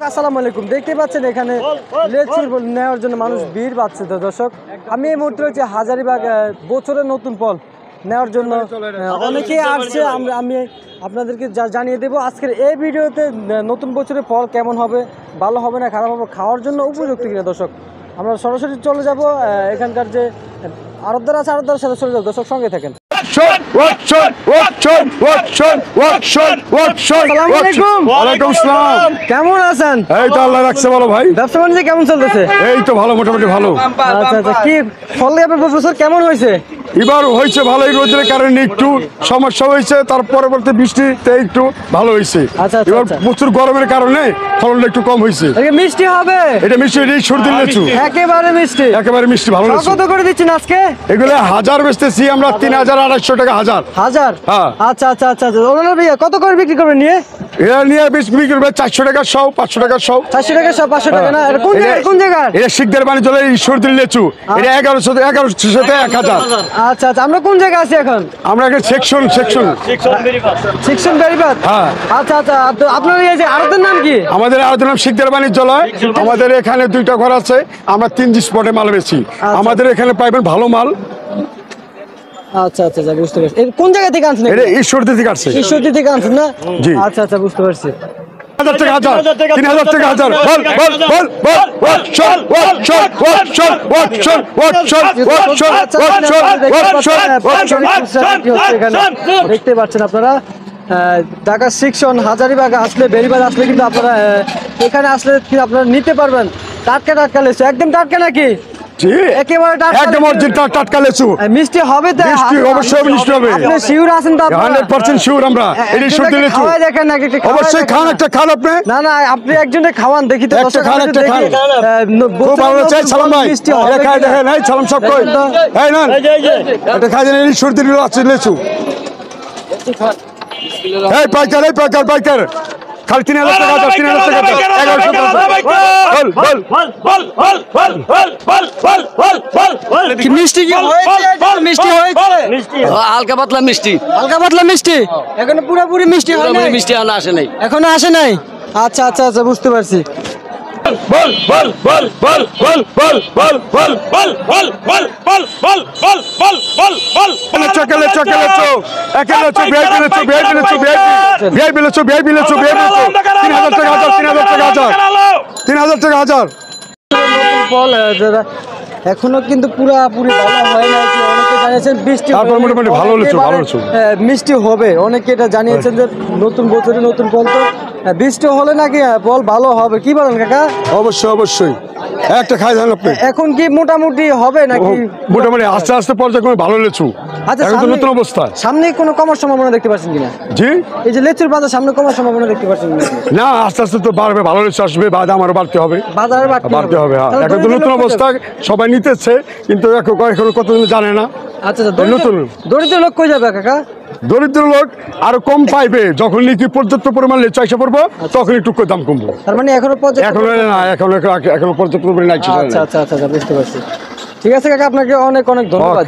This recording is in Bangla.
আসসালামু আলাইকুম। দেখতে পাচ্ছেন এখানে লেচু নেওয়ার জন্য মানুষ ভিড় বাড়ছে। তো দর্শক, আমি এই মুহূর্তে রয়েছে হাজারীবাগ বছরের নতুন ফল নেওয়ার জন্য অনেকেই আসছে। আমি আপনাদেরকে জানিয়ে দেবো আজকের এই ভিডিওতে নতুন বছরের ফল কেমন হবে, ভালো হবে না খারাপ হবে, খাওয়ার জন্য উপযুক্ত কিনা। দর্শক, আমরা সরাসরি চলে যাব এখানকার যে আড়তদার আছে, আড়তদারের সাথে চলে যাবো। দর্শক, সঙ্গে থাকেন। কেমন আছেন? এই তো আল্লাহ রাখছে ভালো ভাই। ব্যবসা বাণিজ্য কেমন চলতেছে? এই তো ভালো, মোটামুটি ভালো। আচ্ছা আচ্ছা, কি ফল বছর কেমন হয়েছে? এবার হয়েছে ভালোই, রোদের কারণে একটু সমস্যা হয়েছে, তার পরবর্তী বৃষ্টিতে একটু ভালো হয়েছে। আচ্ছা, এবার প্রচুর গরমের কারণে ফলনটা একটু কম হয়েছে। মিষ্টি হবে এটা মিষ্টি, এটাই সর্দি লেচু, একেবারে মিষ্টি, একেবারে মিষ্টি ভালো লেচু। কত করে দিচ্ছেন আজকে? এগুলো 1000 বেচতেছি আমরা, 3200 টাকা হাজার। হ্যাঁ। আচ্ছা আচ্ছা আচ্ছা, ভাইয়া কত করে বিক্রি করবেন নিয়ে? এরা নিয়ে বিক্রি করবে 400 টাকা সব, 500 টাকা সব। 400 টাকা সব, 500 টাকা না? কোন জায়গা? এটা শিকদার বাণী চলে সর্দি লেচু। এটা 1100 সাথে 1000। আচ্ছা আচ্ছা, আমরা কোন জায়গা আছি এখন? আমরা একটা সেকশন বেরিবাদ। হ্যাঁ। আচ্ছা আচ্ছা, আপনার এই যে আড়তের নাম কি? আমাদের আড়তের নাম শিকদার বাণিজ্যালয়। আমাদের এখানে 2টা ঘর আছে, আমরা 3 স্পটে মাল বেচি। আমাদের এখানে পাইবেন ভালো মাল। আচ্ছা আচ্ছা, বুঝতে পারছি। কোন জায়গা থেকে আনছেন? এটা ঈশ্বরদী থেকে আসছে। ঈশ্বরদী থেকে আনছেন না? জি। আচ্ছা আচ্ছা, বুঝতে পারছি। 1000 টাকা হাজার, 3000 টাকা হাজার। দেখতে পাচ্ছেন আপনারা, ঢাকা সেকশন হাজারীবাগ আসলে, বেরিবাগ আসলে কিন্তু আপনারা এখানে আসলে আপনারা নিতে পারবেন টাটকা টাটকা লেচু। একদম টাটকা নাকি? জি, একেবারে একদম অরিজিনাল টাটকা লেচু। মিষ্টি হবে তো? মিষ্টি অবশ্যই মিষ্টি হবে। আপনি শিওর আছেন তো? 100% শিওর আমরা। এটি সর্দি লেচু। খাওয়াই দেখেন নাকি? অবশ্যই খান, একটা খান আপনি। না না, আপনি একজনে খাওয়ান দেখি তো। একটা খান, একটা খান। খুব ভালো চাই সালাম ভাই। এটা খাই দেখেন, এই সালাম সব কই। এই না, এটা খাই দেন, এই সর্দি লেচু। এই পাইকার, এই পাইকার খালি 3000 টাকা, 3000 টাকা, 1100 টাকা। মিষ্টি কি হয়েছে? মিষ্টি হয়েছে, হালকা পাতলা মিষ্টি। হালকা পাতলা মিষ্টি, এখনো পুরোপুরি মিষ্টি হয় নাই? মিষ্টি আসে নাই, এখনো আসে নাই। আচ্ছা আচ্ছা আচ্ছা, বুঝতে পারছি। এখনো কিন্তু পুরোপুরি ভালো হয় না, অনেকে জানিয়েছেন বৃষ্টি মোটামুটি ভালো লেচু। মিষ্টি হবে, অনেকে এটা জানিয়েছেন যে নতুন বছরে নতুন ফল, তো বৃষ্টি হলে নাকি ফল ভালো হবে। কি বলেন কাকা? অবশ্যই একটা খাই দেন আপনি। এখন কি মোটামুটি হবে নাকি? মোটামুটি আস্তে আস্তে পর্যায়ক্রমে ভালো লেচু। আচ্ছা, এখন তো নতুন অবস্থা। সামনে কোনো কমার সম্ভাবনা দেখতে পাচ্ছেন কিনা? জি, এই যে লেচুর বাজার সামনে কমার সম্ভাবনা দেখতে পাচ্ছেন কিনা? না, আস্তে আস্তে তো বাড়বে, ভালো লেচু আসবে, দাম আরো বাড়তে হবে। বাজারে বাড়তে হবে। এখন তো নতুন অবস্থা, সবাই নিতেছে, কিন্তু এখন কতজন জানে না। আচ্ছা, নতুন দরিদ্র লোক কই যাবে কাকা? দরিদ্র লোক আরো কম পাইবে, যখন নাকি পর্যাপ্ত পরিমাণ লেচু এসে পড়বো, তখন একটু দাম কমবো। তার মানে এখনো পর্যাপ্ত পরিমাণ নাই। আচ্ছা আচ্ছা আচ্ছা, বুঝতে পারছি। ঠিক আছে কাকা, আপনাকে অনেক অনেক ধন্যবাদ।